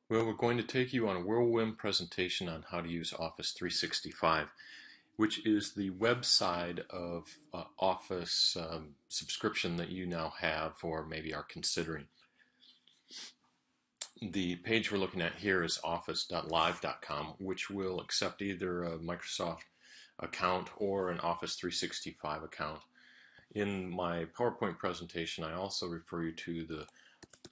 Well, we're going to take you on a whirlwind presentation on how to use Office 365, which is the web side of Office subscription that you now have or maybe are considering. The page we're looking at here is office.live.com, which will accept either a Microsoft account or an Office 365 account. In my PowerPoint presentation, I also refer you to the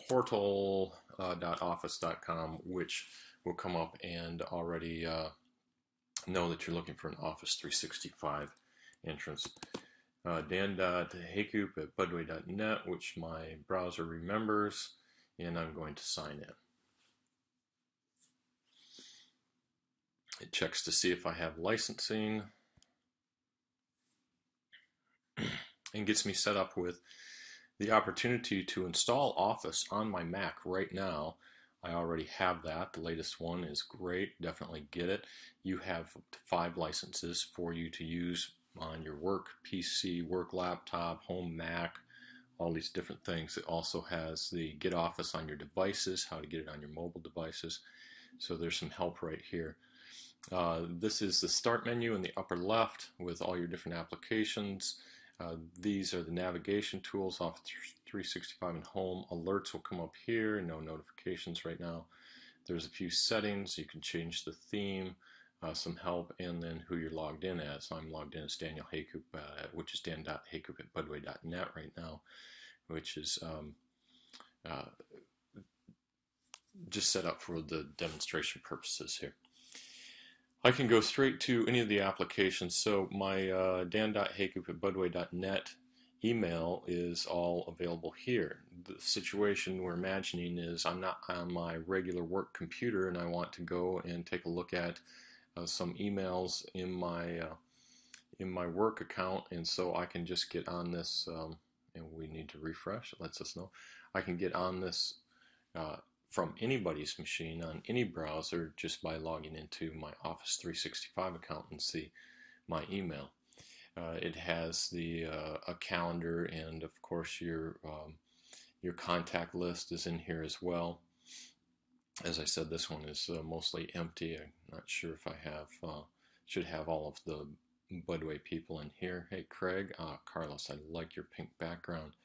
portal.office.com, which will come up and already know that you're looking for an Office 365 entrance. dan.haycoop@budway.net, which my browser remembers, and I'm going to sign in. It checks to see if I have licensing and gets me set up with the opportunity to install Office on my Mac right now. I already have that. The latest one is great. Definitely get it. You have up to 5 licenses for you to use on your work PC, work laptop, home Mac, all these different things. It also has the Get Office on your devices, how to get it on your mobile devices. So there's some help right here. This is the Start menu in the upper left with all your different applications. These are the navigation tools, Office 365 and Home. Alerts will come up here, no notifications right now. There's a few settings. You can change the theme, some help, and then who you're logged in as. I'm logged in as Daniel Haycoop, which is dan.haycoop@budway.net right now, which is just set up for the demonstration purposes here. I can go straight to any of the applications. So my dan.haycoop@budway.net email is all available here. The situation we're imagining is I'm not on my regular work computer and I want to go and take a look at some emails in my work account, and so I can just get on this, and we need to refresh. It lets us know I can get on this from anybody's machine on any browser just by logging into my Office 365 account and see my email. It has a calendar, and of course your contact list is in here as well. As I said, this one is mostly empty. I'm not sure if I have should have all of the Budway people in here. Hey Craig, Carlos, I like your pink background.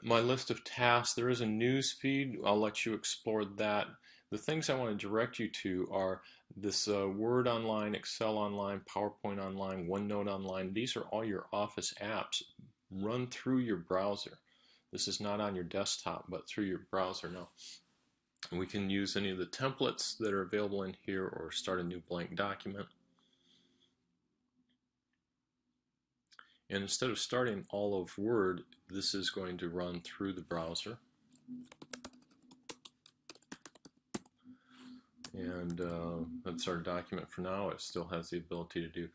My list of tasks, there is a news feed. I'll let you explore that. The things I want to direct you to are this Word Online, Excel Online, PowerPoint Online, OneNote Online. These are all your Office apps run through your browser. This is not on your desktop, but through your browser now. We can use any of the templates that are available in here or start a new blank document. And instead of starting all of Word, this is going to run through the browser. And that's our document for now. It still has the ability to do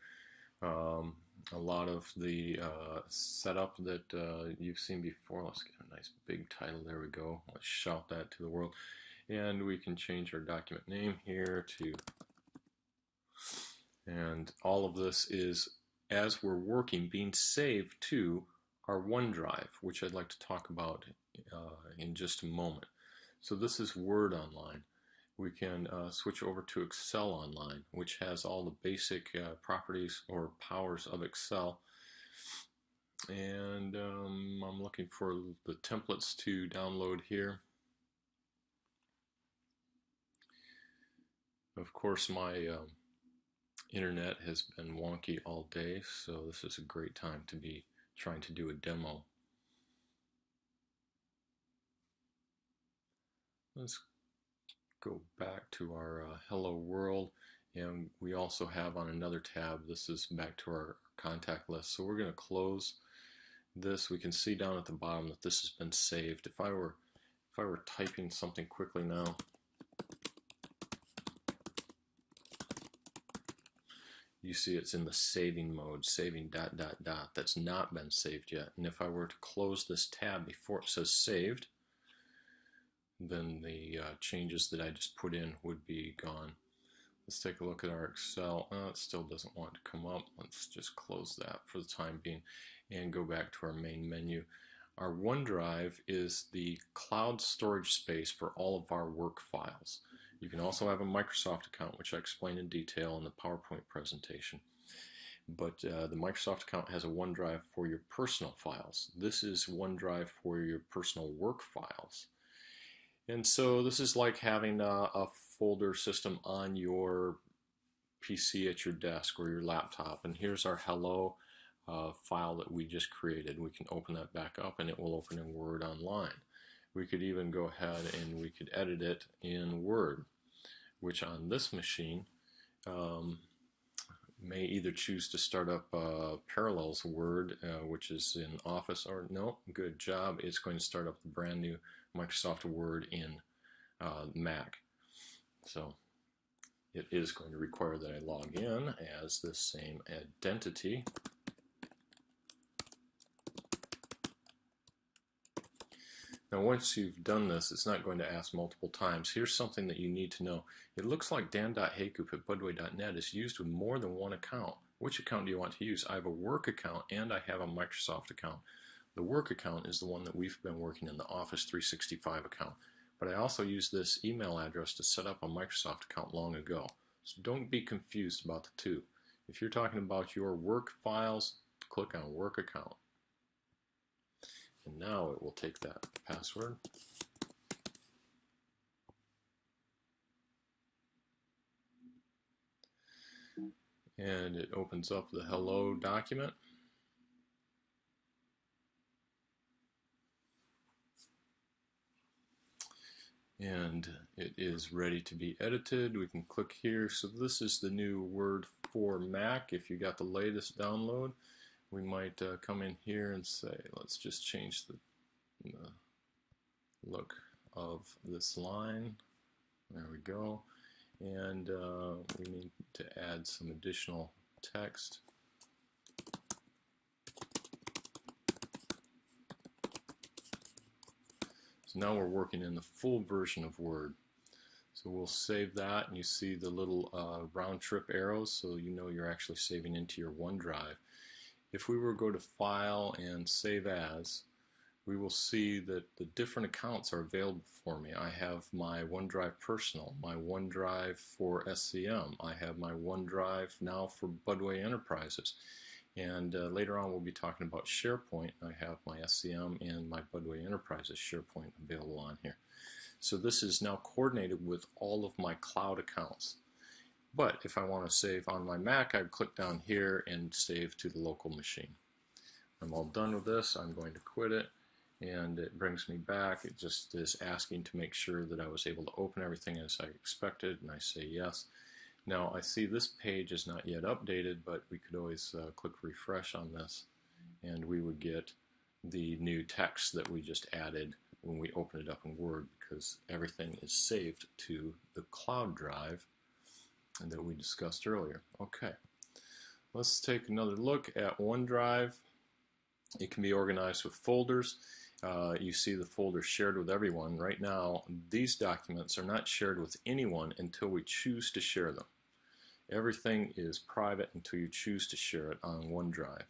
a lot of the setup that you've seen before. Let's get a nice big title. There we go. Let's shout that to the world. And we can change our document name here to, and all of this is, as we're working, being saved to our OneDrive, which I'd like to talk about in just a moment. So this is Word Online. We can switch over to Excel Online, which has all the basic properties or powers of Excel. And I'm looking for the templates to download here. Of course, my internet has been wonky all day, so this is a great time to be trying to do a demo. Let's go back to our Hello World, and we also have on another tab, this is back to our contact list. So we're going to close this. We can see down at the bottom that this has been saved. If I were typing something quickly now, you see it's in the saving mode, saving ... That's not been saved yet. And if I were to close this tab before it says saved, then the changes that I just put in would be gone. Let's take a look at our Excel. It still doesn't want to come up. Let's just close that for the time being and go back to our main menu. Our OneDrive is the cloud storage space for all of our work files. You can also have a Microsoft account, which I explain in detail in the PowerPoint presentation. But the Microsoft account has a OneDrive for your personal files. This is OneDrive for your personal work files. And so this is like having a folder system on your PC at your desk or your laptop. And here's our hello file that we just created. We can open that back up and it will open in Word online. We could even go ahead and we could edit it in Word, which on this machine may either choose to start up Parallels Word, which is in Office, or no, good job, it's going to start up the brand new Microsoft Word in Mac. So it is going to require that I log in as the same identity. Now once you've done this, it's not going to ask multiple times. Here's something that you need to know. It looks like dan.haycoop@budway.net is used with more than one account. Which account do you want to use? I have a work account and I have a Microsoft account. The work account is the one that we've been working in, the Office 365 account. But I also use this email address to set up a Microsoft account long ago. So don't be confused about the two. If you're talking about your work files, click on Work Account. And now it will take that password. And it opens up the hello document. And it is ready to be edited. We can click here. So this is the new Word for Mac. If you got the latest download, we might come in here and say, let's just change the look of this line. There we go. And we need to add some additional text. So now we're working in the full version of Word. So we'll save that, and you see the little round trip arrows, so you know you're actually saving into your OneDrive. If we were to go to File and Save As, we will see that the different accounts are available for me. I have my OneDrive Personal, my OneDrive for SCM, I have my OneDrive now for Budway Enterprises, and later on we'll be talking about SharePoint. I have my SCM and my Budway Enterprises SharePoint available on here. So this is now coordinated with all of my cloud accounts. But if I want to save on my Mac, I'd click down here and save to the local machine. I'm all done with this. I'm going to quit it, and it brings me back. It just is asking to make sure that I was able to open everything as I expected, and I say yes. Now I see this page is not yet updated, but we could always click refresh on this, and we would get the new text that we just added when we open it up in Word, because everything is saved to the cloud drive that we discussed earlier. Okay, let's take another look at OneDrive. It can be organized with folders. You see the folder shared with everyone. Right now, these documents are not shared with anyone until we choose to share them. Everything is private until you choose to share it on OneDrive.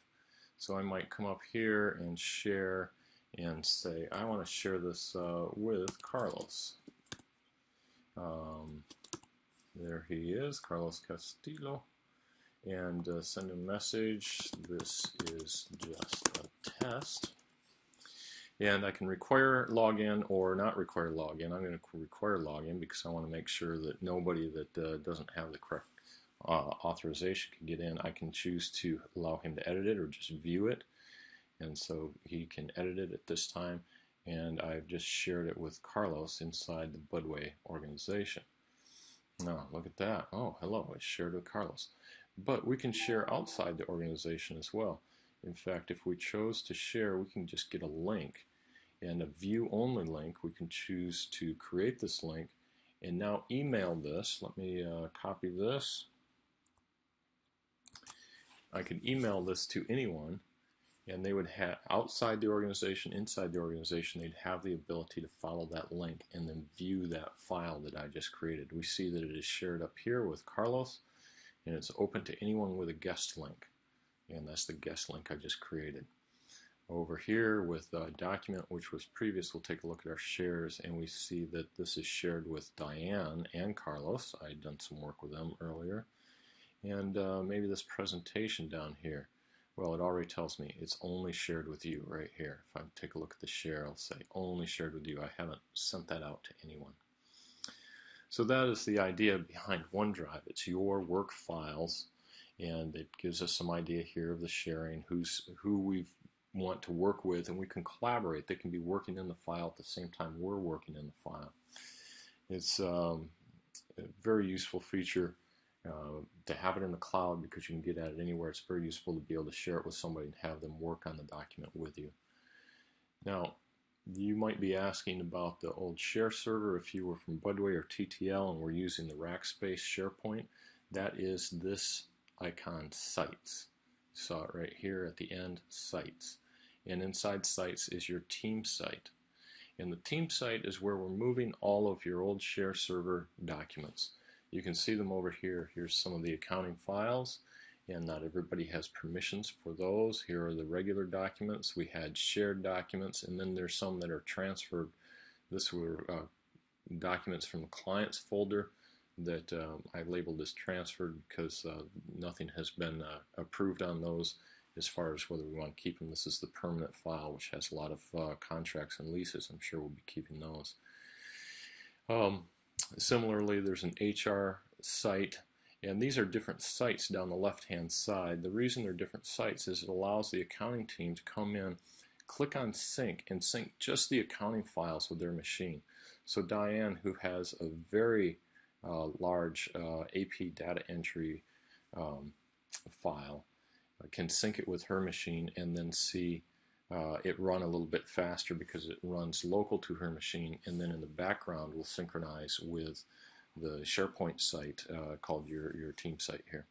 So I might come up here and share and say, I want to share this with Carlos. There he is, Carlos Castillo, and send a message. This is just a test. And I can require login or not require login. I'm going to require login because I want to make sure that nobody that doesn't have the correct authorization can get in. I can choose to allow him to edit it or just view it. And so he can edit it at this time. And I've just shared it with Carlos inside the Budway organization. Now, look at that. Oh, hello, it's shared with Carlos. But we can share outside the organization as well. In fact, if we chose to share, we can just get a link, and a view-only link. We can choose to create this link and now email this. Let me copy this. I can email this to anyone, and they would have, outside the organization, inside the organization, they'd have the ability to follow that link and then view that file that I just created. We see that it is shared up here with Carlos, and it's open to anyone with a guest link. And that's the guest link I just created. Over here with a document which was previous, we'll take a look at our shares, and we see that this is shared with Diane and Carlos. I had done some work with them earlier. And maybe this presentation down here, well, it already tells me it's only shared with you right here. If I take a look at the share, I'll say only shared with you. I haven't sent that out to anyone. So that is the idea behind OneDrive. It's your work files, and it gives us some idea here of the sharing, who we want to work with, and we can collaborate. They can be working in the file at the same time we're working in the file. It's a very useful feature to have it in the cloud because you can get at it anywhere. It's very useful to be able to share it with somebody and have them work on the document with you. Now, you might be asking about the old share server. If you were from Budway or TTL and we're using the Rackspace SharePoint, that is this icon, Sites. You saw it right here at the end, Sites. And inside Sites is your team site. And the team site is where we're moving all of your old share server documents. You can see them over here. Here's some of the accounting files, and not everybody has permissions for those. Here are the regular documents. We had shared documents, and then there's some that are transferred. This were documents from the clients folder that I labeled as transferred because nothing has been approved on those as far as whether we want to keep them. This is the permanent file, which has a lot of contracts and leases. I'm sure we'll be keeping those. Similarly, there's an HR site, and these are different sites down the left-hand side. The reason they're different sites is it allows the accounting team to come in, click on sync, and sync just the accounting files with their machine. So Diane, who has a very large AP data entry file, can sync it with her machine and then see it run a little bit faster because it runs local to her machine, and then in the background will synchronize with the SharePoint site called your team site here.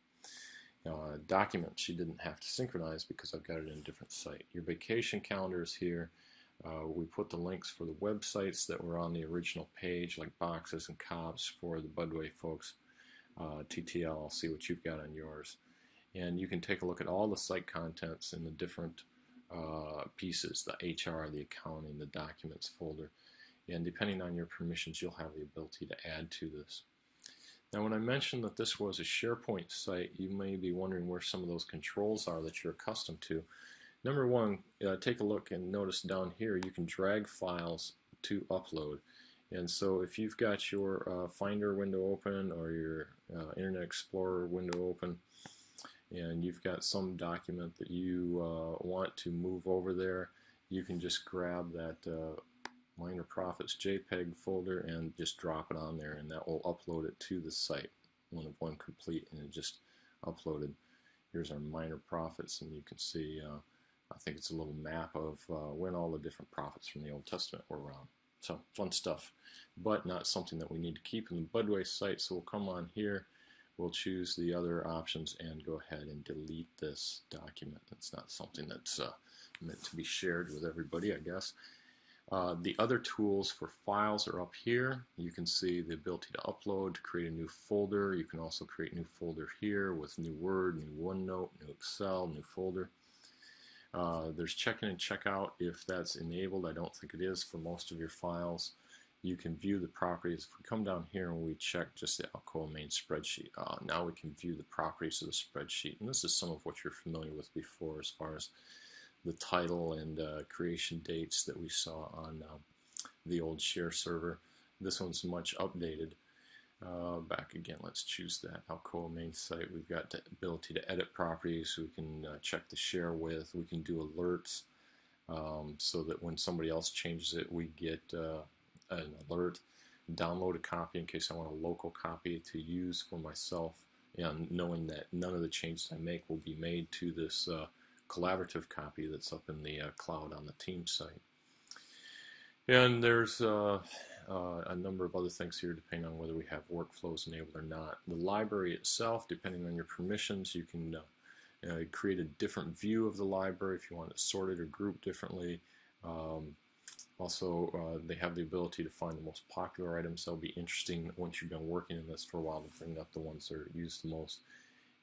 Documents she didn't have to synchronize because I've got it in a different site. Your vacation calendar is here. We put the links for the websites that were on the original page, like boxes and cops for the Budway folks. TTL, I'll see what you've got on yours. And you can take a look at all the site contents in the different pieces, the HR, the accounting, the documents folder. And depending on your permissions, you'll have the ability to add to this. Now, when I mentioned that this was a SharePoint site, you may be wondering where some of those controls are that you're accustomed to. Number one, take a look and notice down here you can drag files to upload. And so if you've got your Finder window open or your Internet Explorer window open, and you've got some document that you want to move over there, you can just grab that Minor Profits JPEG folder and just drop it on there, and that will upload it to the site one complete, and it just uploaded. Here's our Minor Profits, and you can see I think it's a little map of when all the different prophets from the Old Testament were around. So fun stuff, but not something that we need to keep in the Budway site. So we'll come on here, we'll choose the other options and go ahead and delete this document. It's not something that's meant to be shared with everybody, I guess. The other tools for files are up here. You can see the ability to upload, to create a new folder. You can also create a new folder here with new Word, new OneNote, new Excel, new folder. There's check-in and check-out if that's enabled. I don't think it is for most of your files. You can view the properties. If we come down here and we check just the Alcoa main spreadsheet, now we can view the properties of the spreadsheet. And this is some of what you're familiar with before as far as the title and creation dates that we saw on the old share server. This one's much updated. Back again, let's choose that Alcoa main site. We've got the ability to edit properties. We can check the share with. We can do alerts so that when somebody else changes it, we get an alert. Download a copy in case I want a local copy to use for myself, and knowing that none of the changes I make will be made to this collaborative copy that's up in the cloud on the team site. And there's a number of other things here depending on whether we have workflows enabled or not. The library itself, depending on your permissions, you can create a different view of the library if you want it sorted or grouped differently. Also, they have the ability to find the most popular items. That'll be interesting once you've been working in this for a while to bring up the ones that are used the most.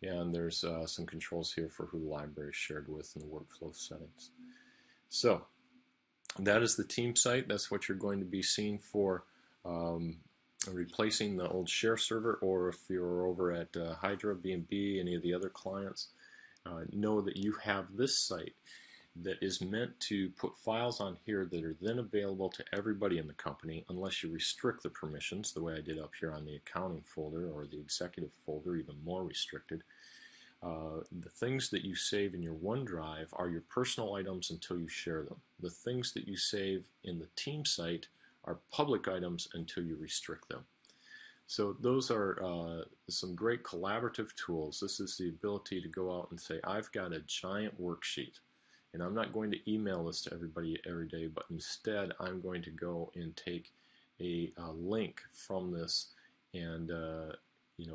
And there's some controls here for who the library is shared with in the workflow settings. So that is the team site. That's what you're going to be seeing for replacing the old share server, or if you're over at Hydra, B&B, any of the other clients, know that you have this site that is meant to put files on here that are then available to everybody in the company, unless you restrict the permissions the way I did up here on the accounting folder or the executive folder, even more restricted. The things that you save in your OneDrive are your personal items until you share them. The things that you save in the team site are public items until you restrict them. So those are some great collaborative tools. This is the ability to go out and say, I've got a giant worksheet, and I'm not going to email this to everybody every day, but instead I'm going to go and take a link from this and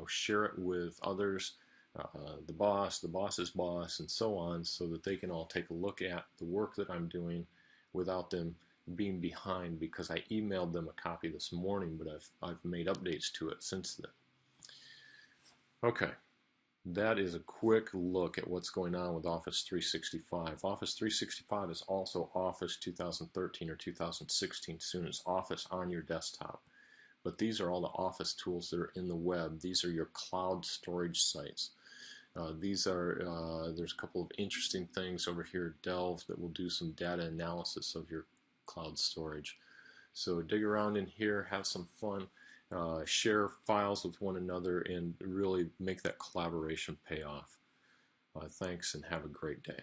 share it with others, the boss's boss, and so on, so that they can all take a look at the work that I'm doing without them being behind, because I emailed them a copy this morning, but I've made updates to it since then. Okay, that is a quick look at what's going on with Office 365. Office 365 is also Office 2013 or 2016 soon. It's Office on your desktop. But these are all the Office tools that are in the web. These are your cloud storage sites. There's a couple of interesting things over here at Delve that will do some data analysis of your cloud storage. So dig around in here, have some fun, share files with one another, and really make that collaboration pay off. Thanks, and have a great day.